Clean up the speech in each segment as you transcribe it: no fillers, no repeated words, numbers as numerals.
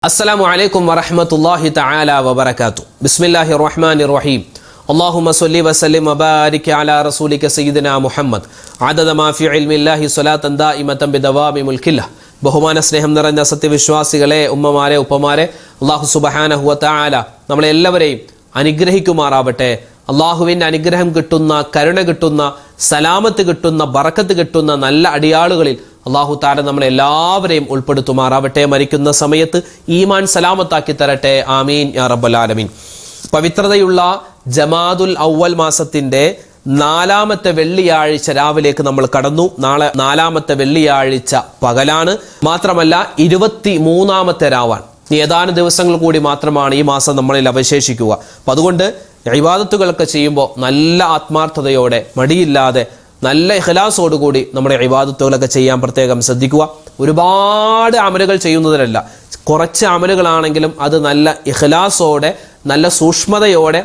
السلام عليكم ورحمة الله تعالى وبركاته بسم الله الرحمن الرحيم اللهم صل وسلم وبارك على رسولك سيدنا محمد عدد ما في علم الله صلاة دائمة بدوام ملك الله ബഹുമാന സ്നേഹം നിറഞ്ഞ സത്യവിശ്വാസികളെ ഉമ്മമാരെ ഉപ്പമാരെ അല്ലാഹു സുബ്ഹാനഹു വ തആല നമ്മളെ എല്ലാവരെയും അനുഗ്രഹിക്കുമാറാവട്ടെ. അല്ലാഹുവിന്റെ അനുഗ്രഹം കിട്ടുന്ന, കരുണ കിട്ടുന്ന, സലാമത്ത് കിട്ടുന്ന, ബറക്കത്ത് കിട്ടുന്ന നല്ല അടിയാളുകളിൽ അല്ലാഹു തആല നമ്മളെ എല്ലാവരെയും ഉൾപ്പെടുത്തുമാറാവട്ടെ. മരിക്കുന്ന സമയത്ത് ഈമാൻ സലാമത്താക്കി തരട്ടെ. ആമീൻ യാ റബ്ബൽ ആലമീൻ. പവിത്രതയുള്ള ജമാദുൽ അവ്വൽ മാസത്തിന്റെ നാലാമത്തെ വെള്ളിയാഴ്ച രാവിലേക്ക് നമ്മൾ കടന്നു. നാളെ നാലാമത്തെ വെള്ളിയാഴ്ച പകലാണ്. മാത്രമല്ല 23ാമത്തെ രാവാണ്. ഏതാനും ദിവസങ്ങൾ കൂടി മാത്രമാണ് ഈ മാസം നമ്മളിൽ അവശേഷിക്കുക. അപ്പം അതുകൊണ്ട് ഇബാദത്തുകളൊക്കെ ചെയ്യുമ്പോൾ നല്ല ആത്മാർത്ഥതയോടെ, മടിയില്ലാതെ, നല്ല ഇഖ്ലാസോടുകൂടി നമ്മുടെ ഇബാദത്തുകളൊക്കെ ചെയ്യാൻ പ്രത്യേകം ശ്രദ്ധിക്കുക. ഒരുപാട് അമലുകൾ ചെയ്യുന്നതിനല്ല, കുറച്ച് അമലുകളാണെങ്കിലും അത് നല്ല ഇഖ്ലാസോടെ, നല്ല സൂക്ഷ്മതയോടെ,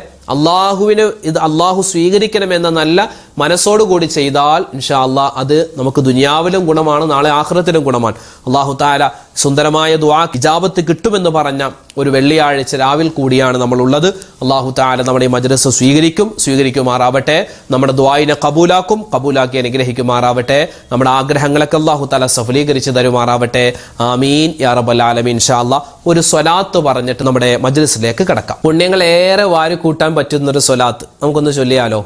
ഇത് അള്ളാഹു സ്വീകരിക്കണമെന്ന നല്ല മനസ്സോടുകൂടി ചെയ്താൽ ഇൻഷാ അള്ളാഹ് അത് നമുക്ക് ദുനിയാവിലും ഗുണമാണ്, നാളെ ആഖിറത്തിലും ഗുണമാണ്. അള്ളാഹു തആല സുന്ദരമായ ദുആ ഇജാബത്ത് കിട്ടുമെന്ന് പറഞ്ഞ ഒരു വെള്ളിയാഴ്ച രാവിൽ കൂടിയാണ് നമ്മളുള്ളത്. അള്ളാഹു തആല നമ്മുടെ ഈ മജ്‌ലിസ് സ്വീകരിക്കുമാറാവട്ടെ. നമ്മുടെ ദുആയിനെ കബൂലാക്കി അനുഗ്രഹിക്കുമാറാവട്ടെ. നമ്മുടെ ആഗ്രഹങ്ങളൊക്കെ അള്ളാഹു തആല സഫലീകരിച്ച് തരുമാറാവട്ടെ. ആമീൻ യാ റബ്ബൽ ആലമീൻ. ഇൻഷാ അള്ളാഹ് ഒരു സ്വലാത്ത് പറഞ്ഞിട്ട് നമ്മുടെ മജ്‌ലിസിലേക്ക് കടക്കാം. പുണ്യങ്ങൾ ഏറെ വാരിക്കൂട്ടാൻ പറ്റുന്നൊരു സ്വലാത്ത് നമുക്കൊന്ന് ചൊല്ലിയാലോ?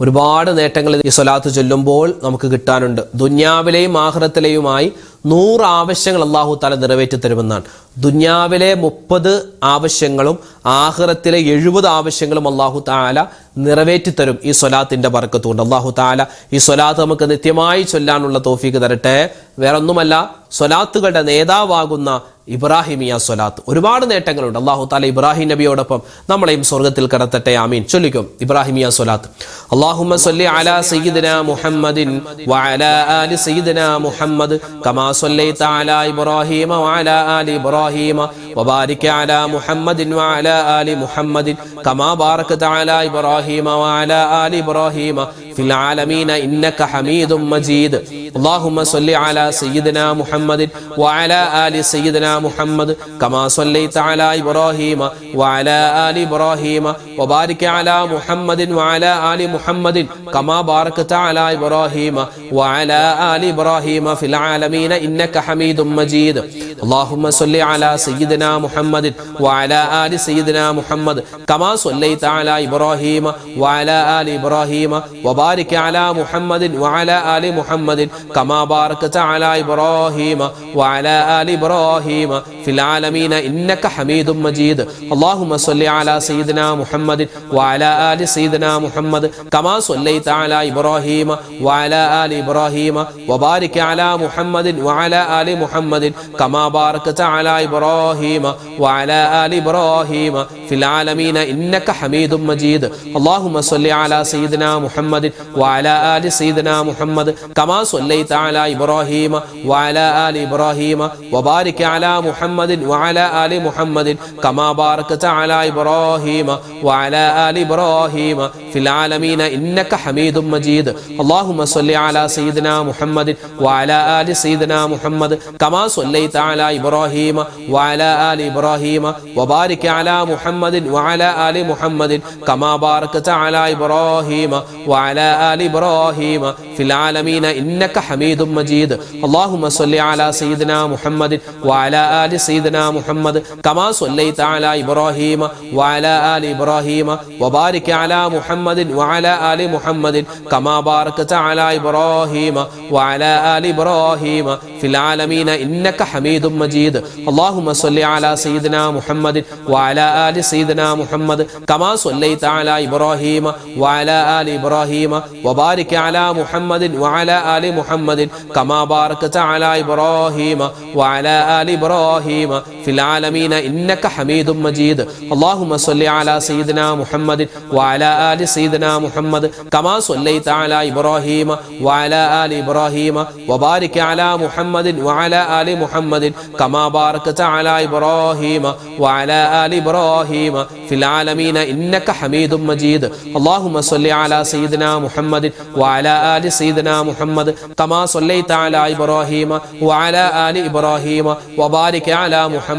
ഒരുപാട് നേട്ടങ്ങൾ ഈ സ്വലാത്ത് ചൊല്ലുമ്പോൾ നമുക്ക് കിട്ടാനുണ്ട്. ദുന്യാവിലെയും ആഖിറത്തിലെയുമായി 100 ആവശ്യങ്ങൾ അല്ലാഹു തആല നിറവേറ്റി തരുമെന്നാണ്. ദുന്യാവിലെ 30 ആവശ്യങ്ങളും ആഖിറത്തിലെ 70 ആവശ്യങ്ങളും അല്ലാഹു തആല നിറവേറ്റി തരും ഈ സ്വലാത്തിന്റെ ബർക്കത്ത് കൊണ്ട്. അല്ലാഹു തആല ഈ സ്വലാത്ത് നമുക്ക് നിത്യമായി ചൊല്ലാനുള്ള തൗഫീഖ് തരട്ടെ. വേറൊന്നുമല്ല, സ്വലാത്തുകളുടെ നേതാവാകുന്ന ഇബ്രാഹിമിയ സ്വലാത്ത് ഒരുപാട് നേട്ടങ്ങളുണ്ട്. അല്ലാഹു തആല ഇബ്രാഹിം നബിയോടൊപ്പം നമ്മളെയും സ്വർഗ്ഗത്തിൽ കടത്തട്ടെ. ആമീൻ. ചൊല്ലിക്കും ഇബ്രാഹിമിയ സ്വലാത്ത്. അല്ലാഹുമ്മ സ്വല്ലി അലാ സയ്യിദിനാ മുഹമ്മദിൻ വഅലാ ആലി സയ്യിദിനാ മുഹമ്മദ് കമാ സ്വല്ലൈത അലാ ഇബ്രാഹീമ വഅലാ ആലി ഇബ്രാഹീമ വബാരിക് അലാ മുഹമ്മദിൻ വഅലാ ആലി മുഹമ്മദിൻ കമാ ബാറക്ത അലാ ഇബ്രാഹീമ വഅലാ ആലി ഇബ്രാഹീമ ഫിൽ ആലമീന ഇന്നക ഹമീദും മജീദ്. അല്ലാഹുമ്മ സ്വല്ലി അലാ സയ്യിദിനാ മുഹമ്മദിൻ വഅലാ ആലി സയ്യിദിനാ മുഹമ്മദ് കമാ സ്വല്ലൈത അലാ ഇബ്രാഹീമ വഅലാ ആലി ഇബ്രാഹീമ വബാരിക് അലാ മുഹമ്മദിൻ വഅലാ ആലി മുഹമ്മദിൻ കമാ ബാറക്ത അലാ ഇബ്രാഹീമ വഅലാ ആലി ഇബ്രാഹീമ ഫിൽ ആലമീന ഇന്നക ഹമീദും മജീദ്. اللهم صل على سيدنا محمد وعلى آل سيدنا محمد كما صليت على إبراهيم وعلى آل إبراهيم وبارك على محمد وعلى آل محمد كما باركت على إبراهيم وعلى آل إبراهيم في العالمين إنك حميد مجيد. اللهم صل على سيدنا محمد وعلى آل سيدنا محمد كما صليت على إبراهيم وعلى آل إبراهيم وبارك على محمد وعلى آل محمد كما باركت على إبراهيم وعلى آل إبراهيم في العالمين إنك حميد مجيد. اللهم صل على سيدنا محمد وعلى آل سيدنا محمد كما صليت على إبراهيم وعلى آل إبراهيم وبارك على محمد وعلى آل محمد كما باركت على إبراهيم وعلى آل إبراهيم في العالمين إنك حميد مجيد. اللهم صل على سيدنا محمد وعلى آل سيدنا محمد كما صليت على إبراهيم وعلى آل إبراهيم وبارك على محمد وعلى آل محمد كما باركت على إبراهيم وعلى آل إبراهيم في العالمين إنك حميد مجيد. اللهم صل على سيدنا محمد وعلى آل سيدنا محمد كما صليت على إبراهيم وعلى آل إبراهيم وبارك على محمد وعلى آل محمد كما باركت على إبراهيم وعلى آل إبراهيم في العالمين إنك حميد مجيد. اللهم صل على سيدنا محمد وعلى آل سيدنا محمد كما صليت على إبراهيم وعلى آل إبراهيم وبارك على محمد وعلى آل محمد كما باركت على إبراهيم وعلى آل إبراهيم في العالمين إنك حميد مجيد. اللهم صل على سيدنا محمد وعلى آل سيدنا محمد كما صليت على إبراهيم وعلى آل إبراهيم وبارك على محمد وعلى آل محمد كما باركت على إبراهيم وعلى آل إبراهيم في العالمين إنك حميد مجيد. اللهم صل على سيدنا محمد وعلى آل سيدنا محمد كما صليت على إبراهيم وعلى آل إبراهيم وبارك على محمد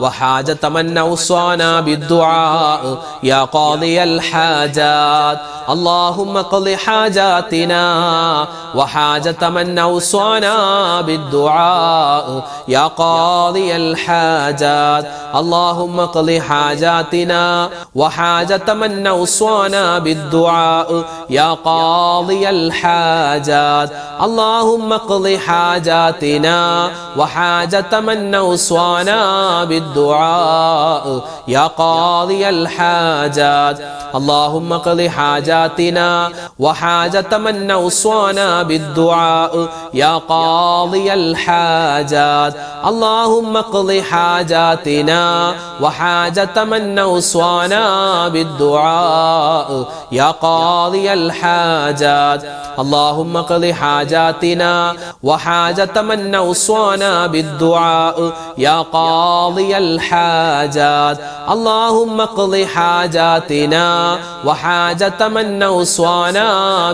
وحاجة من أوصانا بالدعاء يا قاضي الحاجات اللهم اقض حاجاتنا وحاجة من أوصانا بالدعاء يا قاضي الحاجات اللهم اقض حاجاتنا وحاجة من أوصانا بالدعاء يا قاضي الحاجات اللهم اقض حاجاتنا وحاجة من أوصانا بالدعاء يا قاضي الحاجات اللهم اقض حاجاتنا وحاجة من أوصانا بالدعاء يا قاضي الحاجات اللهم اقض حاجاتنا وحاجة من أوصانا بالدعاء يا قاضي الحاجات اللهم اقض حاجاتنا وحاجة من أوصانا بالدعاء يا قاضي الحاجات اللهم اقض حاجاتنا وحاجة من أوصانا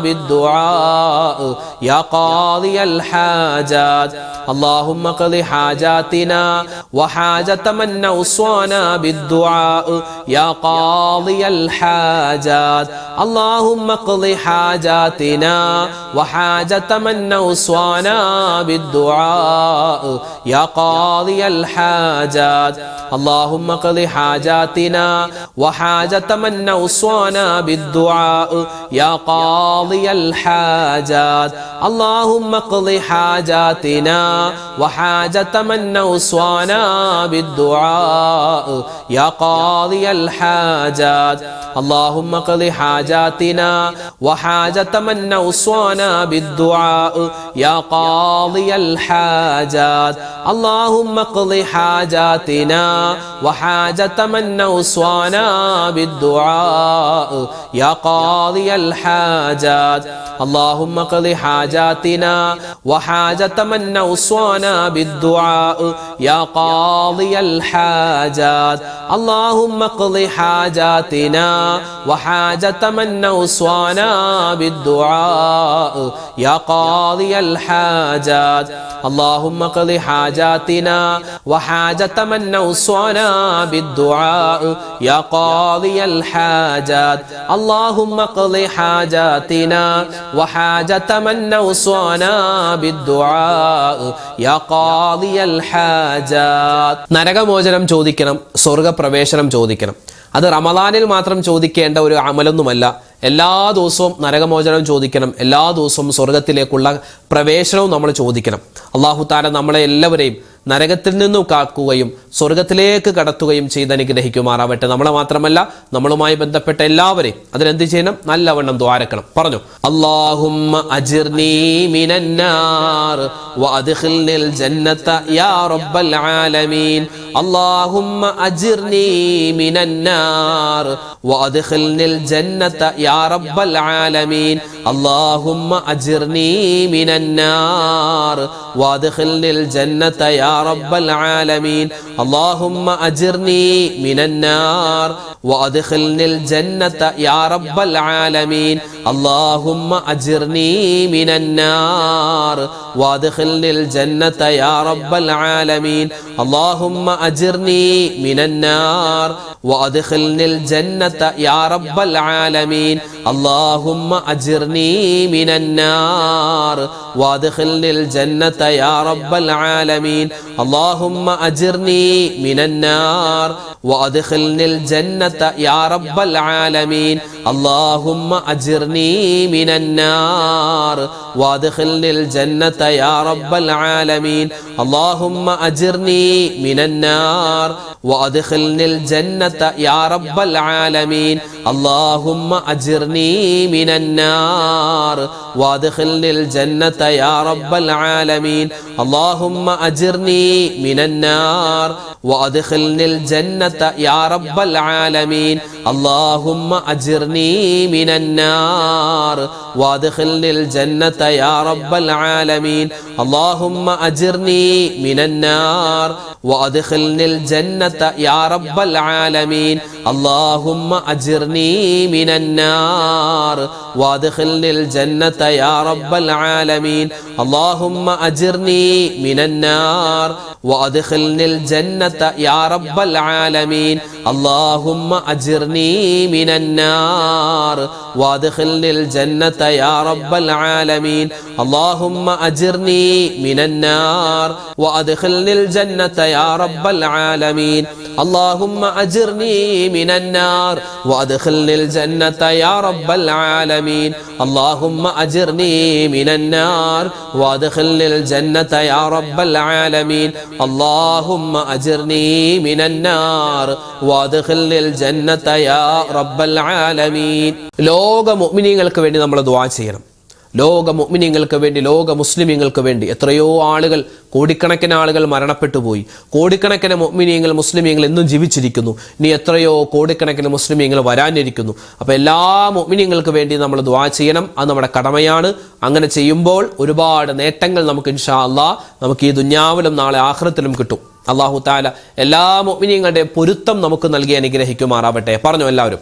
بالدعاء يا قاضي الحاجات اللهم اقض حاجاتنا وحاجة من أوصانا بالدعاء يا قاضي الحاجات اللهم اقض حاجاتنا وحاجة من أوصانا بالدعاء يا قاضي الحاجات اللهم اقض حاجاتنا وحاجة من أوصانا بالدعاء يا قاضي الحاجات اللهم اقض حاجاتنا وحاجة من أوصانا بالدعاء يا قاضي الحاجات اللهم اقض حاجاتنا وحاجة من أوصانا بالدعاء يا قاضي الحاجات اللهم اقض حاجاتنا وحاجة من أوصانا بالدعاء يا قاضي الحاجات اللهم اقض حاجاتنا وحاجة من أوصانا بالدعاء يا قاضي الحاجات اللهم اقض حاجاتنا وحاجة من أوصانا بالدعاء يا قاضي الحاجات اللهم اقض حاجاتنا وحاجة من أوصانا بالدعاء يا قاضي الحاجات اللهم اقض حاجاتنا وحاجة من أوصانا بالدعاء يا قاضي الحاجات നരകമോചനം ചോദിക്കണം, സ്വർഗപ്രവേശനം ചോദിക്കണം. അത് റമദാനിൽ മാത്രം ചോദിക്കേണ്ട ഒരു അമലൊന്നുമല്ല. എല്ലാ ദിവസവും നരകമോചനം ചോദിക്കണം, എല്ലാ ദിവസവും സ്വർഗത്തിലേക്കുള്ള പ്രവേശനവും നമ്മൾ ചോദിക്കണം. അല്ലാഹു തആല നമ്മളെ എല്ലാവരെയും നരകത്തിൽ നിന്നും കാക്കുകയും സ്വർഗത്തിലേക്ക് കടത്തുകയും ചെയ്ത് അനുഗ്രഹിക്കുമാറാവട്ടെ. നമ്മളെ മാത്രമല്ല, നമ്മളുമായി ബന്ധപ്പെട്ട എല്ലാവരെയും അതിനെന്ത് ചെയ്യണം? നല്ലവണ്ണം ദ്വാരക്കണം. പറഞ്ഞു, അല്ലാഹുമ്മ അജിർനി മിനന്നാർ വഅദ്ഖിൽനിൽ ജന്നത യാ റബ്ബൽ ആലമീൻ. അല്ലാഹുമ്മ അജിർനി മിനന്നാർ വഅദ്ഖിൽനിൽ ജന്നത യാ റബ്ബൽ ആലമീൻ. അല്ലാഹുമ്മ അജിർനി മിനന്നാർ വഅദ്ഖിൽനിൽ ജന്നത യാ رب العالمين. اللهم أجرني من النار وأدخلني الجنة يا رب العالمين. اللهم أجرني من النار وأدخلني الجنة يا رب العالمين. اللهم أجرني من النار وأدخلني الجنة يا رب العالمين. اللهم أجرني من النار وأدخلني الجنة يا رب العالمين. اللهم أجرني من النار وأدخلني الجنة يا رب العالمين. اللهم أجرني من النار وأدخلني الجنة يا رب العالمين. اللهم أجرني من النار وأدخلني الجنة يا رب العالمين. اللهم أجرني من النار وأدخلني الجنة يا رب العالمين. اللهم أجرني من النار وأدخلني الجنة يا رب العالمين. اللهم أجرني من النار وادخلني الجنة يا رب العالمين اللهم أجرني من النار وادخلني الجنة يا رب العالمين اللهم أجرني من النار وادخلني الجنة يا رب العالمين اللهم أجرني من النار وادخلني الجنة يا رب العالمين اللهم أجرني من النار وادخلني الجنة يا رب العالمين اللهم أجرني من النار وادخلني الجنة يا رب العالمين اللهم أجرني من النار وادخلني الجنة يا رب العالمين اللهم أجرني من النار وادخلني الجنة يا رب العالمين اللهم أجرني من النار وادخلني الجنة يا رب العالمين ലോക മുഅ്മിനീങ്ങൾക്ക് വേണ്ടി നമ്മൾ ദുആ ചെയ്യണം. ലോക മുഅ്മിനീങ്ങൾക്ക് വേണ്ടി, ലോക മുസ്ലിമീങ്ങൾക്ക് വേണ്ടി. എത്രയോ ആളുകൾ, കോടിക്കണക്കിന് ആളുകൾ മരണപ്പെട്ടു പോയി. കോടിക്കണക്കിന് മുഅ്മിനീങ്ങൾ, മുസ്ലിമീങ്ങൾ എന്നും ജീവിച്ചിരിക്കുന്നു. ഇനി എത്രയോ കോടിക്കണക്കിന് മുസ്ലിമീങ്ങൾ വരാനിരിക്കുന്നു. അപ്പോൾ എല്ലാ മുഅ്മിനീങ്ങൾക്ക് വേണ്ടി നമ്മൾ ദുആ ചെയ്യണം. അത് നമ്മുടെ കടമയാണ്. അങ്ങനെ ചെയ്യുമ്പോൾ ഒരുപാട് നേട്ടങ്ങൾ നമുക്ക് ഇൻഷാ അല്ലാഹ് നമുക്ക് ഈ ദുനിയാവിലും നാളെ ആഖിറത്തിലും കിട്ടും. അല്ലാഹു തആല എല്ലാ മുഅ്മിനീങ്ങളുടെയും പൊരുത്തം നമുക്ക് നൽകി അനുഗ്രഹിക്കുമാറാവട്ടെ. പറഞ്ഞു എല്ലാവരും.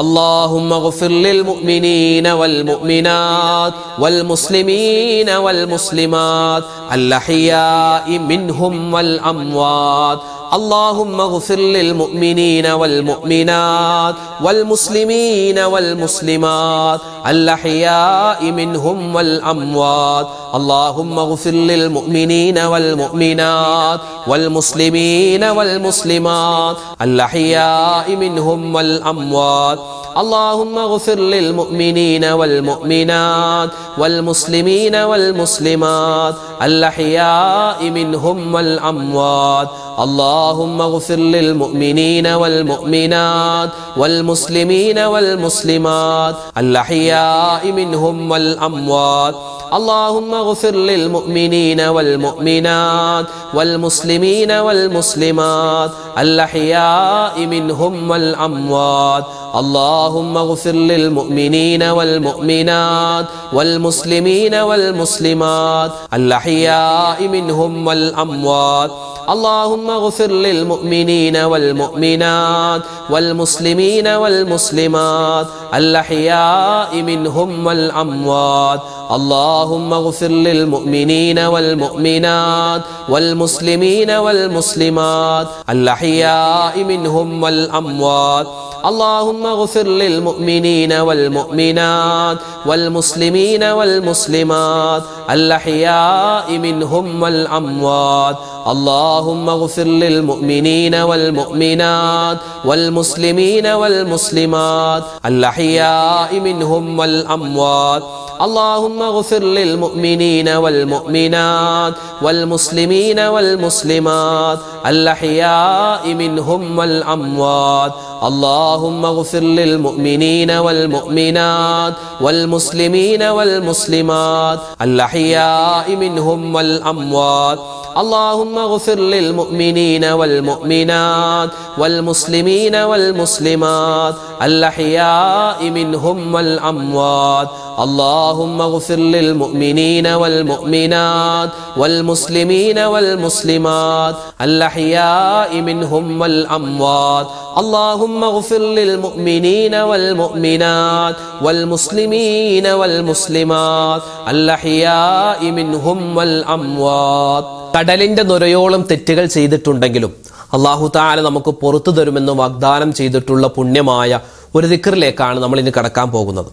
اللهم اغفر للمؤمنين والمؤمنات والمسلمين والمسلمات الأحياء منهم والأموات اللهم اغفر للمؤمنين والمؤمنات والمسلمين والمسلمات الأحياء منهم والأموات اللهم اغفر للمؤمنين والمؤمنات والمسلمين والمسلمات الأحياء منهم والأموات اللهم اغفر للمؤمنين والمؤمنات والمسلمين والمسلمات الأحياء منهم والأموات اللهم اغفر للمؤمنين والمؤمنات والمسلمين والمسلمات الأحياء منهم والأموات اللهم اغفر للمؤمنين والمؤمنات والمسلمين والمسلمات الأحياء منهم والأموات اللهم اغفر للمؤمنين والمؤمنات والمسلمين والمسلمات الأحياء منهم والأموات اللهم اغفر للمؤمنين والمؤمنات والمسلمين والمسلمات الأحياء منهم والأموات اللهم اغفر للمؤمنين والمؤمنات والمسلمين والمسلمات الأحياء منهم والأموات اللهم اغفر للمؤمنين والمؤمنات والمسلمين والمسلمات الأحياء منهم والأموات اللهم اغفر للمؤمنين والمؤمنات والمسلمين والمسلمات الأحياء منهم والأموات اللهم اغفر للمؤمنين والمؤمنات والمسلمين والمسلمات الأحياء منهم والأموات اللهم اغفر للمؤمنين والمؤمنات والمسلمين والمسلمات الأحياء منهم والأموات اللهم اغفر للمؤمنين والمؤمنات والمسلمين والمسلمات الأحياء منهم والأموات اللهم اغفر للمؤمنين والمؤمنات والمسلمين والمسلمات الأحياء منهم والأموات اللهم اغفر للمؤمنين والمؤمنات والمسلمين والمسلمات الأحياء منهم والأموات കടലിന്റെ നുരയോളം തെറ്റുകൾ ചെയ്തിട്ടുണ്ടെങ്കിലും അല്ലാഹു തആല നമുക്ക് പുറത്തു തരുമെന്ന് വാഗ്ദാനം ചെയ്തിട്ടുള്ള പുണ്യമായ ഒരു ദിക്റിലേക്കാണ് നമ്മൾ ഇനി കടക്കാൻ പോകുന്നത്.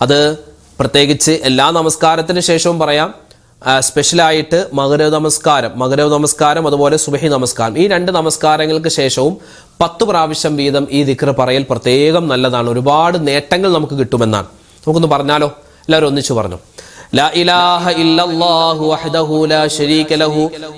അത് പ്രത്യേകിച്ച് എല്ലാ നമസ്കാരത്തിന് ശേഷവും പറയാം. സ്പെഷ്യലായിട്ട് മഗ്‌രിബ് നമസ്കാരം അതുപോലെ സുബഹി നമസ്കാരം, ഈ രണ്ട് നമസ്കാരങ്ങൾക്ക് ശേഷവും 10 പ്രാവശ്യം വീതം ഈ ദിക്ർ പറയൽ പ്രത്യേകം നല്ലതാണ്. ഒരുപാട് നേട്ടങ്ങൾ നമുക്ക് കിട്ടുമെന്നാണ്. നമുക്കൊന്ന് പറഞ്ഞാലോ? എല്ലാവരും ഒന്നിച്ചു പറഞ്ഞു. لا إله إلا الله وحده لا شريك له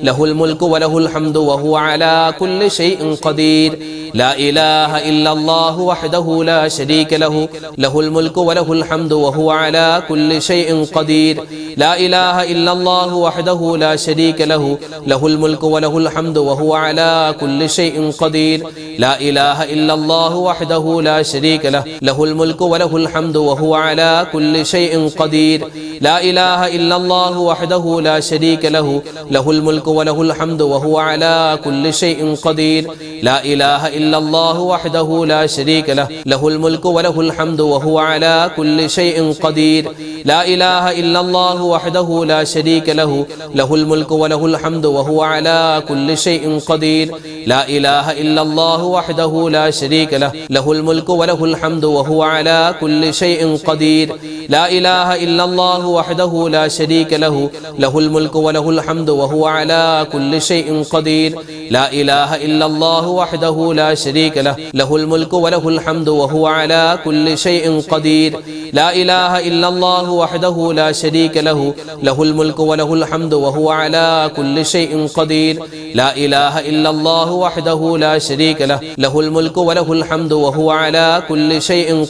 له الملك وله الحمد وهو على كل شيء قدير لا إله إلا الله وحده لا شريك له له الملك وله الحمد وهو على كل شيء قدير لا إله إلا الله وحده لا شريك له له الملك وله الحمد وهو على كل شيء قدير لا إله إلا الله وحده لا شريك له له الملك وله الحمد وهو على كل شيء قدير لا إله إلا الله وحده لا شريك له له الملك وله الحمد وهو على كل شيء قدير لا إله إلا الله وحده لا شريك له له الملك وله الحمد وهو على كل شيء قدير لا إله إلا الله وحده لا شريك له له الملك وله الحمد وهو على كل شيء قدير لا إله إلا الله وحده لا شريك له له الملك وله الحمد وهو على كل شيء قدير لا إله إلا الله وحده لا شريك له له الملك وله الحمد وهو على كل شيء قدير لا إله إلا الله وحده لا شريك له له الملك وله الحمد وهو على كل شيء قدير لا إله إلا الله وحده لا شريك له له الملك وله الحمد وهو على كل شيء قدير لا إله إلا الله وحده لا شريك له له الملك وله الحمد وهو على كل شيء قدير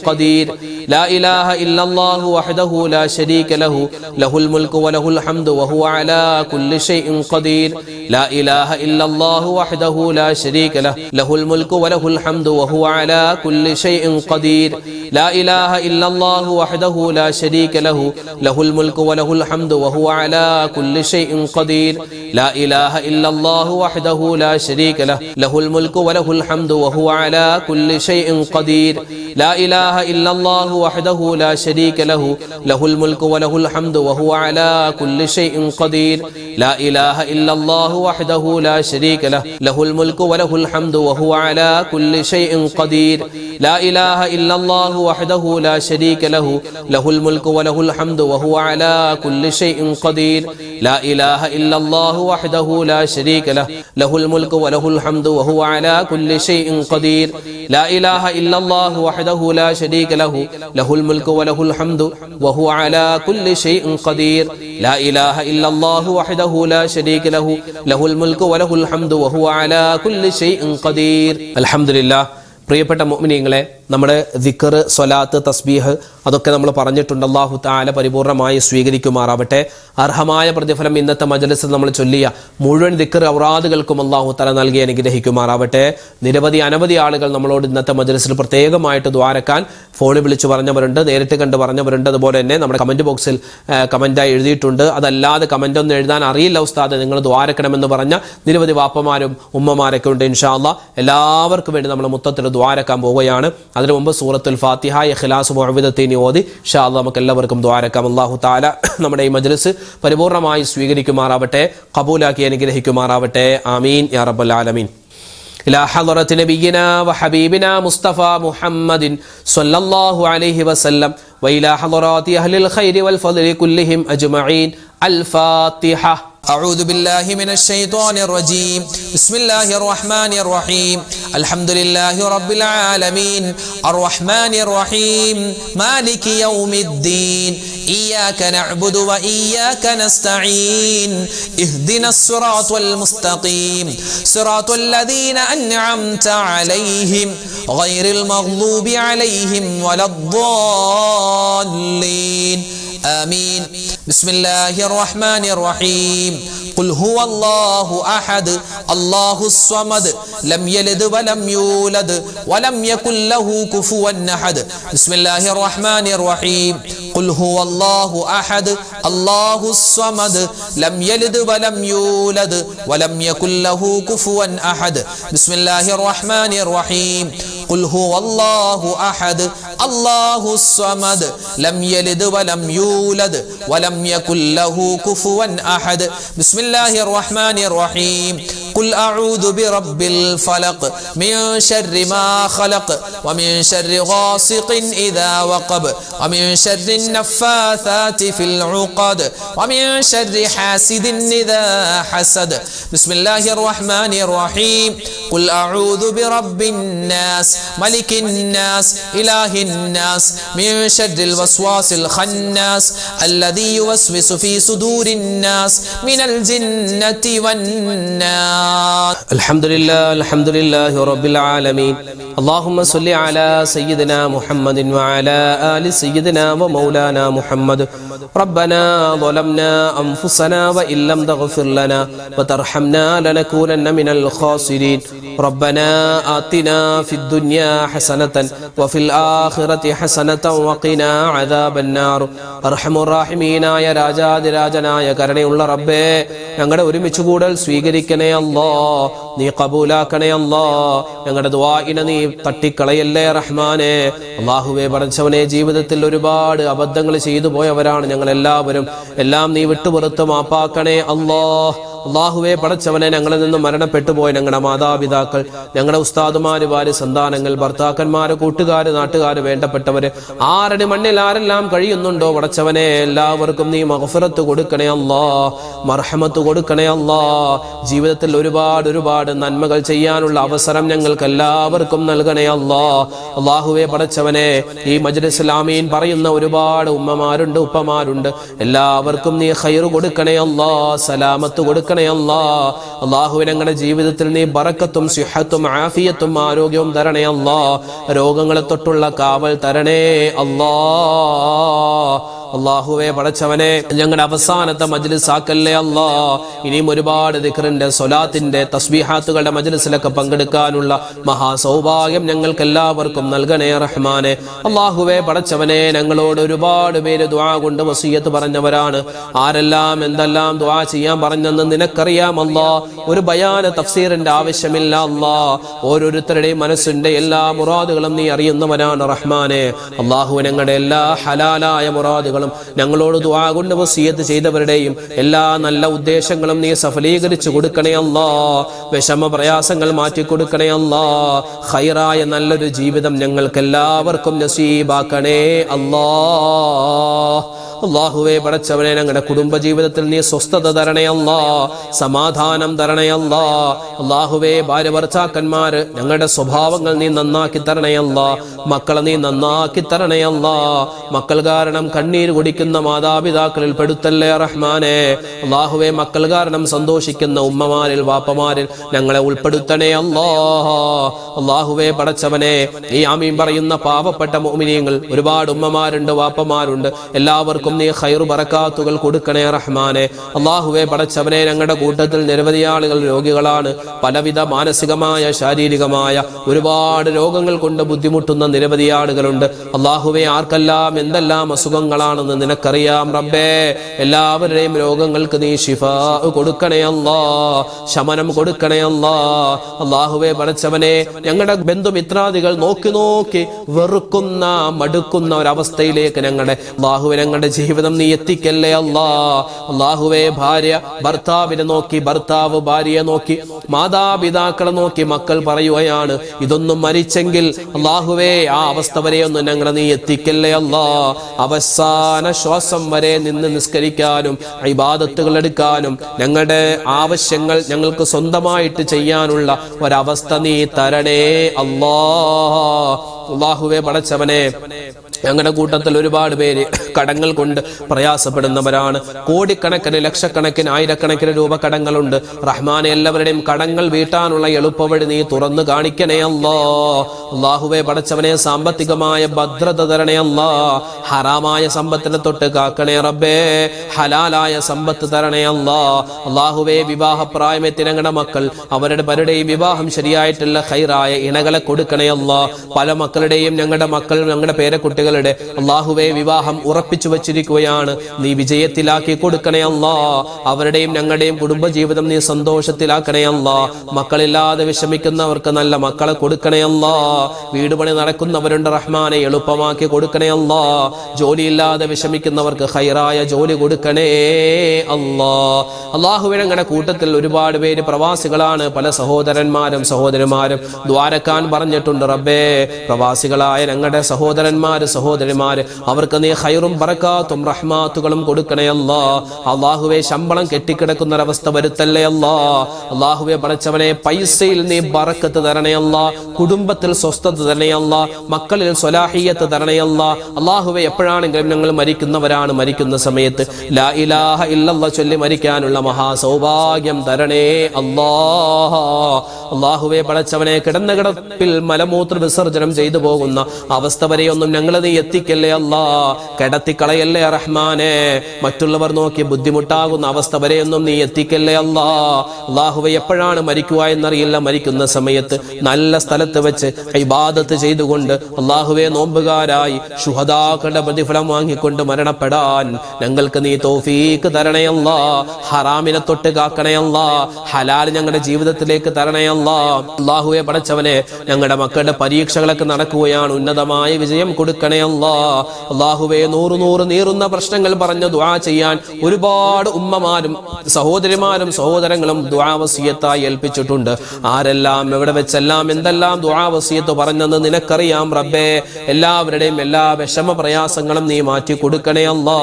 لا إله إلا الله وحده لا شريك له له الملك وله الحمد وهو على كل شيء قدير لا إله إلا الله وحده لا شريك له له الملك وله الحمد وهو على كل شيء قدير لا إله إلا الله وحده لا شريك له له الملك وله الحمد وهو على كل شيء قدير لا إله إلا الله وحده لا شريك له له الملك وله الحمد وهو على كل شيء قدير لا إله إلا الله وحده لا شريك له له الملك وله الحمد وهو على كل شيء قدير لا إله إلا الله وحده لا شريك له له الملك وله الحمد وهو على كل شيء قدير لا إله إلا الله وحده لا شريك له له الملك وله الحمد وهو على كل شيء قدير لا إله إلا الله وحده لا شريك له له الملك وله الحمد وهو على كل شيء قدير لا إله إلا الله وحده لا شريك له له الملك وله الحمد وهو على كل شيء قدير لا إله إلا الله وحده لا شريك له له الملك وله الحمد وهو على كل شيء قدير الحمد لله. പ്രിയപ്പെട്ട മുഅ്മിനീങ്ങളെ, നമ്മുടെ ദിക്ർ, സ്വലാത്ത്, തസ്ബീഹ് അതൊക്കെ നമ്മൾ പറഞ്ഞിട്ടുണ്ട്. അല്ലാഹു തആല പരിപൂർണമായി സ്വീകരിക്കുമാറാവട്ടെ. അർഹമായ പ്രതിഫലം ഇന്നത്തെ മജ്‌ലിസിൽ നമ്മൾ ചൊല്ലിയ മുഴുവൻ ദിക്ർ ഔറാദുകൾക്കും അല്ലാഹു തആല നൽകി അനുഗ്രഹിക്കുമാറാവട്ടെ. അനവധി ആളുകൾ നമ്മളോട് ഇന്നത്തെ മജ്‌ലിസിൽ പ്രത്യേകമായിട്ട് ദ്വാരക്കാൻ ഫോണിൽ വിളിച്ചു പറഞ്ഞവരുണ്ട്, നേരിട്ട് കണ്ട് പറഞ്ഞവരുണ്ട്. അതുപോലെ തന്നെ നമ്മുടെ കമന്റ് ബോക്സിൽ കമന്റായി എഴുതിയിട്ടുണ്ട്. അതല്ലാതെ കമന്റ് ഒന്നും എഴുതാൻ അറിയില്ല ഉസ്താദ്, നിങ്ങൾ ദ്വാരക്കണമെന്ന് പറഞ്ഞ നിരവധി വാപ്പമാരും ഉമ്മമാരൊക്കെ ഉണ്ട്. ഇൻഷാ അല്ലാഹ് എല്ലാവർക്കും വേണ്ടി നമ്മൾ മൊത്തത്തിൽ ദ്വാരക്കാൻ പോവുകയാണ്. അതിനു മുമ്പ് സൂറത്തുൽ ഫാത്തിഹ, ഇഖ്ലാസ്, മുഅവ്വിദത്തൈനി ഓതി ഇൻഷാ അല്ലാഹ് നമുക്ക് എല്ലാവർക്കും ദ്വാരക്കാം. അല്ലാഹു തആല നമ്മുടെ ഈ മജ്‌ലിസ് പരിപൂർണമായി സ്വീകരിക്കുമാറാവട്ടെ, ഖബൂലാക്കി അനുഗ്രഹിക്കുമാറാവട്ടെ. ആമീൻ യാ റബ്ബൽ ആലമീൻ. إلى حضرة نبينا وحبيبنا مصطفى محمد صلى الله عليه وسلم وإلى حضرات أهل الخير والفضل كلهم أجمعين. الفاتحة. أعوذ بالله من الشيطان الرجيم. بسم الله الرحمن الرحيم. الحمد لله رب العالمين الرحمن الرحيم مالك يوم الدين إياك نعبد وإياك نستعين اهدنا الصراط المستقيم صراط الذين أنعمت عليهم غير المغضوب عليهم ولا الضالين آمين. بسم الله الرحمن الرحيم. قل هو الله أحد الله الصمد لم يلد ولم يولد ولم يكن له كفوا أحد. بسم الله الرحمن الرحيم. قل هو الله أحد الله الصمد لم يلد ولم يولد ولم يكن له كفوا أحد. بسم الله الرحمن الرحيم. قل هو الله أحد الله الصمد لم يلد ولم يولد ولم يكن له كفوا أحد. بسم الله الرحمن الرحيم. قل أعوذ برب الفلق من شر ما خلق ومن شر غاسق إذا وقب ومن شر النفاثات في العقد ومن شر حاسد إذا حسد. بسم الله الرحمن الرحيم. قل أعوذ برب الناس ملك الناس إله الناس من شر الوسواس الخناس الذي يوسوس في صدور الناس من الجنة والناس. الحمد لله رب العالمين. اللهم صل على سيدنا محمد وعلى آل سيدنا ومولانا محمد. ربنا ظلمنا أنفسنا وإن لم تغفر لنا وترحمنا لنكونن من الخاسرين. ربنا آتنا في الدنيا حسنة وفي الآخرة حسنة وقنا عذاب النار. അർഹമു റഹീമീനായ രാജാതിരാജനായ കരുണയുള്ള റബ്ബേ, ഞങ്ങളുടെ ഒരുമിച്ച് കൂടൽ സ്വീകരിക്കണേ അല്ലാ, നീ കബൂലാക്കണേ അല്ലാ. ഞങ്ങളുടെ ദുആഇനെ നീ തട്ടിക്കളയല്ലേ റഹ്മാനെ. അല്ലാഹുവേ പടച്ചവനെ, ജീവിതത്തിൽ ഒരുപാട് അബദ്ധങ്ങൾ ചെയ്തു പോയവരാണ് ഞങ്ങൾ എല്ലാവരും. എല്ലാം നീ വിട്ടുപുറത്ത് മാപ്പാക്കണേ അല്ലാ. അല്ലാഹുവേ പടച്ചവനെ, ഞങ്ങളിൽ നിന്ന് മരണപ്പെട്ടു പോയ ഞങ്ങളുടെ മാതാപിതാക്കൾ, ഞങ്ങളുടെ ഉസ്താദുമാര്, ഭാര്യ, സന്താനങ്ങൾ, ഭർത്താക്കന്മാര്, കൂട്ടുകാര്, നാട്ടുകാര്, വേണ്ടപ്പെട്ടവര്, ആരുടെ മണ്ണിൽ ആരെല്ലാം കഴിയുന്നുണ്ടോ പടച്ചവനെ, എല്ലാവർക്കും നീ മഗ്ഫിറത്ത് കൊടുക്കണേ അല്ലാ, മർഹമത്ത് കൊടുക്കണേ അല്ലാ. ജീവിതത്തിൽ ഒരുപാട് നന്മകൾ ചെയ്യാനുള്ള അവസരം ഞങ്ങൾക്ക് എല്ലാവർക്കും നൽകണേ അല്ലാ. അല്ലാഹുവേ പടച്ചവനെ, ഈ മജ്ലിസുൽ ആമീൻ പറയുന്ന ഒരുപാട് ഉമ്മമാരുണ്ട്, ഉപ്പമാരുണ്ട്, എല്ലാവർക്കും നീ ഖൈർ കൊടുക്കണേ അല്ലാ, സലാമത്ത് കൊടുക്കണേ അല്ലാ. അല്ലാഹുവേ, ഞങ്ങളുടെ ജീവിതത്തിൽ നീ ബറക്കത്തും സിഹത്തും ആഫിയത്തും ആരോഗ്യവും തരണേ അല്ലാ. രോഗങ്ങളെ തൊട്ടുള്ള കാവൽ തരണേ അല്ലാ. അല്ലാഹുവേ പടച്ചവനെ, ഞങ്ങളുടെ അവസാനത്തെ മജ്ലിസ് ആക്കല്ലേ അല്ലാ. ഇനിയും ഒരുപാട് ദിക്റിന്റെ, സ്വലാത്തിന്റെ, തസ്ബീഹാത്തുകളുടെ മജ്ലിസിലൊക്കെ പങ്കെടുക്കാനുള്ള മഹാസൗഭാഗ്യം ഞങ്ങൾക്ക് എല്ലാവർക്കും നൽകണേ റഹ്മാനെ. അല്ലാഹുവേ പടച്ചവനെ, ഞങ്ങളോട് ഒരുപാട് പേര് ദുആ കൊണ്ട് വസിയത്ത് പറഞ്ഞവരാണ്. ആരെല്ലാം എന്തെല്ലാം ദുആ ചെയ്യാൻ പറഞ്ഞെന്ന് നിനക്കറിയാം അല്ലാ. ഒരു ബയാന തഫ്സീറിന്റെ ആവശ്യമില്ല അല്ലാ. ഓരോരുത്തരുടെയും മനസ്സിന്റെ എല്ലാ മുറാദുകളും നീ അറിയുന്നവനാണ് റഹ്മാനെ. അല്ലാഹുവേ, ഞങ്ങളുടെ എല്ലാ ഹലാലായ മുറാദുകളും ഞങ്ങളോട് ദുആ കൊണ്ട് വസിയത്ത് ചെയ്തവരുടെയും എല്ലാ നല്ല ഉദ്ദേശങ്ങളും നീ സഫലീകരിച്ചു കൊടുക്കണേ അല്ലാ. വിഷമ പ്രയാസങ്ങൾ മാറ്റി കൊടുക്കണേ അല്ലാ. ഖൈറായ നല്ലൊരു ജീവിതം ഞങ്ങൾക്ക് എല്ലാവർക്കും നസീബാക്കണേ അല്ലാ. അല്ലാഹുവേ പടച്ചവനെ, ഞങ്ങളുടെ കുടുംബജീവിതത്തിൽ നീ സ്വസ്ഥത തരണേ അല്ലാ, സമാധാനം തരണേ അല്ലാ. അല്ലാഹുവേ, ഭാര്യ ഭർത്താക്കന്മാര്, ഞങ്ങളുടെ സ്വഭാവങ്ങൾ നീ നന്നാക്കി തരണേ അല്ലാ. മക്കളെ നീ നന്നാക്കി തരണേ അല്ലാ. മക്കൾ കാരണം കണ്ണീര് കുടിക്കുന്ന മാതാപിതാക്കളിൽ പെടുത്തല്ലേ റഹ്മാനെ. അല്ലാഹുവേ, മക്കൾ കാരണം സന്തോഷിക്കുന്ന ഉമ്മമാരിൽ, വാപ്പമാരിൽ ഞങ്ങളെ ഉൾപ്പെടുത്തണേ അല്ലാ. അല്ലാഹുവേ പടച്ചവനെ, ഈ ആമീൻ പറയുന്ന പാവപ്പെട്ട മുഅ്മിനീങ്ങൾ ഒരുപാട് ഉമ്മമാരുണ്ട്, വാപ്പമാരുണ്ട്, എല്ലാവർക്കും നീ ഖൈറു ബറകാത്തുകൾ കൊടുക്കണേ റഹ്മാനെ. അല്ലാഹുവേ പടച്ചവനെ, ഞങ്ങളുടെ കൂട്ടത്തിൽ നിരവധി ആളുകൾ രോഗികളാണ്. പലവിധ മാനസികമായ, ശാരീരികമായ ഒരുപാട് രോഗങ്ങൾ കൊണ്ട് ബുദ്ധിമുട്ടുന്ന നിരവധി ആളുകളുണ്ട്. അല്ലാഹുവേ, ആർക്കെല്ലാം എന്തെല്ലാം അസുഖങ്ങളാണെന്ന് നിനക്കറിയാം റബ്ബേ. എല്ലാവരുടെയും രോഗങ്ങൾക്ക് നീ ശിഫാ കൊടുക്കണേ അല്ലാ, ശമനം കൊടുക്കണേ അല്ലാ. അല്ലാഹുവേ പടച്ചവനെ, ഞങ്ങളുടെ ബന്ധുമിത്രാദികൾ നോക്കി വെറുക്കുന്ന, മടുക്കുന്ന ഒരവസ്ഥയിലേക്ക് ഞങ്ങളുടെ ജീവിതം നീ എത്തിക്കല്ലേ അല്ലാ. അല്ലാഹുവേ, ഭാര്യ ഭർത്താവിനെ നോക്കി, ഭർത്താവ് ഭാര്യയെ നോക്കി, മാതാപിതാക്കളെ നോക്കി മക്കൾ പറയുകയാണ്, ഇതൊന്നും മരിച്ചെങ്കിൽ അല്ലാഹുവേ ആ അവസ്ഥ വരെയൊന്നും ഞങ്ങളെ നീ എത്തിക്കല്ലേ അല്ലാ. അവസാന ശ്വാസം വരെ നിന്ന് നിസ്കരിക്കാനും ഇബാദത്തുകൾ എടുക്കാനും ഞങ്ങളുടെ ആവശ്യങ്ങൾ ഞങ്ങൾക്ക് സ്വന്തമായിട്ട് ചെയ്യാനുള്ള ഒരവസ്ഥ നീ തരണേ അല്ലാ. അല്ലാഹുവേ പടച്ചവനെ, ഞങ്ങളുടെ കൂട്ടത്തിൽ ഒരുപാട് പേര് കടങ്ങൾ കൊണ്ട് പ്രയാസപ്പെടുന്നവരാണ്. കോടിക്കണക്കിന്, ലക്ഷക്കണക്കിന്, ആയിരക്കണക്കിന് രൂപ കടങ്ങളുണ്ട്. റഹ്മാനെ, എല്ലാവരുടെയും കടങ്ങൾ വീട്ടാനുള്ള എളുപ്പവഴി നീ തുറന്നു കാണിക്കണേ അല്ലാ. അല്ലാഹുവേ പടച്ചവനെ, സാമ്പത്തികമായ ഭദ്രത തരണേ അല്ലാ. ഹറാമായ സമ്പത്തിനെ തൊട്ട് കാക്കണേ റബ്ബേ. ഹലാലായ സമ്പത്ത് തരണേ അല്ലാ. അല്ലാഹുവേ, വിവാഹപ്രായമെത്തി ഞങ്ങളുടെ മക്കൾ, അവരുടെ പലരുടെയും വിവാഹം ശരിയായിട്ടുള്ള ഖൈറായ ഇണകളെ കൊടുക്കണേ അല്ലാ. പല മക്കളുടെയും, ഞങ്ങളുടെ മക്കൾ, ഞങ്ങളുടെ പേരക്കുട്ടികൾ അല്ലാഹുവേ വിവാഹം ഉറപ്പിച്ചു വച്ചിരിക്കുകയാണ്. നീ വിജയത്തിലാക്കി കൊടുക്കണേ അല്ലാ. അവരുടെയും ഞങ്ങളുടെയും കുടുംബജീവിതം നീ സന്തോഷത്തിലാക്കണേ അല്ലാ. മക്കളില്ലാതെ വിഷമിക്കുന്നവർക്ക് നല്ല മക്കളെ കൊടുക്കണേ അല്ലാ. വീട് പണി നടക്കുന്നവരുണ്ട് റഹ്മാനെ, എളുപ്പമാക്കി കൊടുക്കണേ അല്ലാ. ജോലിയില്ലാതെ വിഷമിക്കുന്നവർക്ക് ഖൈറായ ജോലി കൊടുക്കണേ അല്ലാ. അല്ലാഹുവേ, ഞങ്ങളുടെ കൂട്ടത്തിൽ ഒരുപാട് പേര് പ്രവാസികളാണ്. പല സഹോദരന്മാരും സഹോദരിമാരും ദ്വാരക്കാൻ പറഞ്ഞിട്ടുണ്ട് റബ്ബേ. പ്രവാസികളായ ഞങ്ങളുടെ സഹോദരന്മാര് സഹോദരിമാര് അവർക്ക് നീ ഖൈറും ബറകാത്തും റഹ്മത്തുകളും കൊടുക്കണേ അല്ലാ. അല്ലാഹുവേ ശമ്പളം കെട്ടിക്കിടക്കുന്ന ഒരവസ്ഥ വരുത്തല്ലേ അല്ലാ. അല്ലാഹുവേ പടച്ചവനെ പൈസയിൽ നീ ബറക്കത്ത് തരണേ അല്ലാ. കുടുംബത്തിൽ സ്വസ്ഥത തരണേ അല്ലാ. മക്കളിൽ സ്വലാഹിയത്ത് തരണേ അല്ലാ. അല്ലാഹുവേ എപ്പോഴാണെങ്കിലും ഞങ്ങൾ മരിക്കുന്നവരാണ്, മരിക്കുന്ന സമയത്ത് ലാ ഇലാഹ ഇല്ലല്ലാഹ് ചൊല്ലി മരിക്കാനുള്ള മഹാസൗഭാഗ്യം തരണേ അല്ലാ. അല്ലാഹുവേ പടച്ചവനെ കിടന്ന കിടപ്പിൽ മലമൂത്ര വിസർജനം ചെയ്തു പോകുന്ന അവസ്ഥ വരെയൊന്നും ഞങ്ങൾ നീ എത്തിക്കല്ലേ അല്ലാ. കിടത്തിക്കളയല്ലേ റഹ്മാനെ. മറ്റുള്ളവർ നോക്കി ബുദ്ധിമുട്ടാകുന്ന അവസ്ഥ വരെയൊന്നും നീ എത്തിക്കല്ലേ അല്ലാ. അല്ലാഹുവേ എപ്പോഴാണ് മരിക്കുക എന്നറിയില്ല. മരിക്കുന്ന സമയത്ത് നല്ല സ്ഥലത്ത് വെച്ച് ഇബാദത്ത് ചെയ്തുകൊണ്ട് അല്ലാഹുവേ നോമ്പുകാരായി ശുഹദാക്കളുടെ പ്രതിഫലം വാങ്ങിക്കൊണ്ട് മരണപ്പെടാൻ ഞങ്ങൾക്ക് നീ തൗഫീക്ക് തരണേ അല്ലാ. ഹറാമിനെ തൊട്ട് കാക്കണേ അല്ലാ. ഹലാൽ ഞങ്ങളുടെ ജീവിതത്തിലേക്ക് തരണേ അല്ലാ. അല്ലാഹുവേ പടച്ചവനെ ഞങ്ങളുടെ മക്കളുടെ പരീക്ഷകളൊക്കെ നടക്കുകയാണ്, ഉന്നതമായ വിജയം കൊടുക്കണേ അല്ലാ. അല്ലാഹുവേ നൂറ് നീറുന്ന പ്രശ്നങ്ങൾ പറഞ്ഞ് ദുആ ചെയ്യാൻ ഒരുപാട് ഉമ്മമാരും സഹോദരിമാരും സഹോദരങ്ങളും ദുആ വസിയത്തായി ഏൽപ്പിച്ചിട്ടുണ്ട്. ആരെല്ലാം എവിടെ വെച്ചെല്ലാം എന്തെല്ലാം ദുആ വസിയത്ത് പറഞ്ഞെന്ന് നിനക്കറിയാം റബ്ബേ. എല്ലാവരുടെയും എല്ലാ വിഷമ പ്രയാസങ്ങളും നീ മാറ്റി കൊടുക്കണേ അല്ലാ.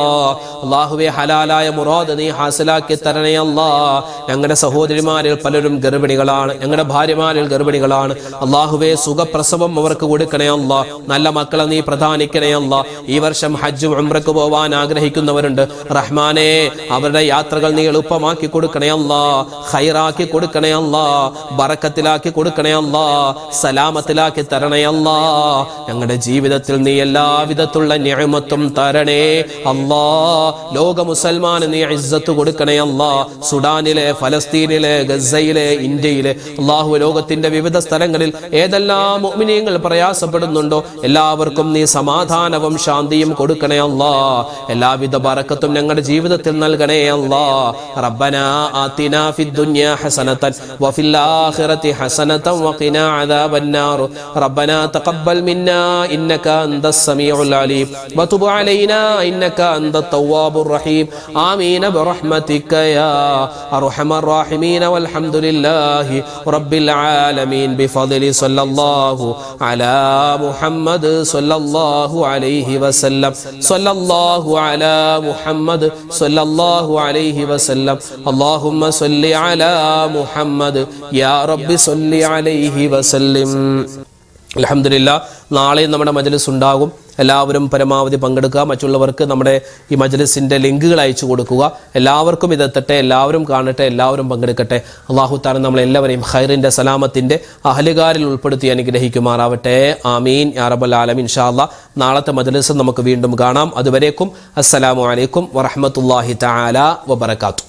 അല്ലാഹുവേ ഹലാലായ മുറാദ് നീ ഹാസിലാക്കി തരണേ അല്ലാ. ഞങ്ങളുടെ സഹോദരിമാരിൽ പലരും ഗർഭിണികളാണ്, ഞങ്ങളുടെ ഭാര്യമാരിൽ ഗർഭിണികളാണ്. അല്ലാഹുവേ സുഖപ്രസവം അവർക്ക് കൊടുക്കണേ അല്ലാ. നല്ല മക്കളെ നീ പ്രദാനിക്കണേ അല്ലാ. ഈ വർഷം ഹജ്ജും ഉംറക്ക് പോവാൻ ആഗ്രഹിക്കുന്നവരുണ്ട് റഹ്മാനെ. അവരുടെ യാത്രകൾ നീ എളുപ്പമാക്കി കൊടുക്കണേ അല്ലാ. ഖൈറാക്കി കൊടുക്കണേ അല്ലാ. ബറക്കത്തിലാക്കി കൊടുക്കണേ അല്ലാ. സലാമത്തിലാക്കി തരണേ അല്ലാ. ഞങ്ങളുടെ ജീവിതത്തിൽ നീ എല്ലാവിധത്തുള്ള നിഅമത്തും തരണേ അല്ലാ. ലോക മുസൽമാന് നീ ഇസ്സത്ത് കൊടുക്കണേ അല്ലാ. സുഡാനിലെ, ഫലസ്തീനിലെ, ഗസയിലെ, ഇന്ത്യയിലെ അല്ലാഹു ലോകത്തിന്റെ വിവിധ സ്ഥലങ്ങളിൽ ഏതെല്ലാം മുഅ്മിനീങ്ങൾ പ്രയാസപ്പെടുന്നുണ്ടോ എല്ലാവർക്കും നീ സമാധാനവും ശാന്തിയും കൊടുക്കണേ അല്ലാ. എല്ലാവിധ ബറക്കത്തും ഞങ്ങളുടെ ജീവിതത്തിൽ നൽകണേ അല്ലാ. റബ്ബനാ ആതിനാ ഫിദ് ദുനിയാ ഹസനതൻ വഫിൽ ആഖിറതി ഹസനതൻ വഖിനാ അദാബന്നാർ. റബ്ബനാ തഖബ്ബൽ മിന്നാ ഇന്നക അൻതസ് സമീഉൽ അലീം വതുബ് അലൈനാ ഇന്നക അൻതത് തവ്വാബുർ റഹീം. ആമീൻ ബിറഹ്മതിക യാ അർഹമർ റഹീമീൻ വൽഹംദുലില്ലാഹി റബ്ബിൽ ആലമീൻ ബിഫദ്ലി സ്വല്ലല്ലാഹു അലാ മുഹമ്മദ് സ്വല്ലല്ലാഹു അലൈഹി വസല്ലം. സ്വല്ലല്ലാഹു അലാ മുഹമ്മദ് സ്വല്ലല്ലാഹു അലൈഹി വസല്ലം. അല്ലാഹുമ്മ സ്വല്ലി അലാ മുഹമ്മദ് യാ റബ്ബി സ്വല്ലി അലൈഹി വസല്ലം. അൽഹംദുലില്ലാഹ് നാളെ നമ്മുടെ മജ്ലിസ് ഉണ്ടാകും. എല്ലാവരും പരമാവധി പങ്കെടുക്കുക. മറ്റുള്ളവർക്ക് നമ്മുടെ ഈ മജ്ലിസിൻ്റെ ലിങ്കുകൾ അയച്ചു കൊടുക്കുക. എല്ലാവർക്കും ഇതെത്തട്ടെ, എല്ലാവരും കാണട്ടെ, എല്ലാവരും പങ്കെടുക്കട്ടെ. അല്ലാഹു തആല നമ്മളെല്ലാവരെയും ഖൈറിൻ്റെ സലാമത്തിൻ്റെ അഹ്ലുകാരിൽ ഉൾപ്പെടുത്തി അനുഗ്രഹിക്കുമാറാവട്ടെ. ആമീൻ യാ റബ്ബൽ ആലമീൻ. ഇൻഷാ അല്ലാഹ് നാളത്തെ മജ്ലിസ് നമുക്ക് വീണ്ടും കാണാം. അതുവരേക്കും അസ്സലാമു അലൈക്കും വറഹ്മത്തുള്ളാഹി തആല വബറകാതുഹു.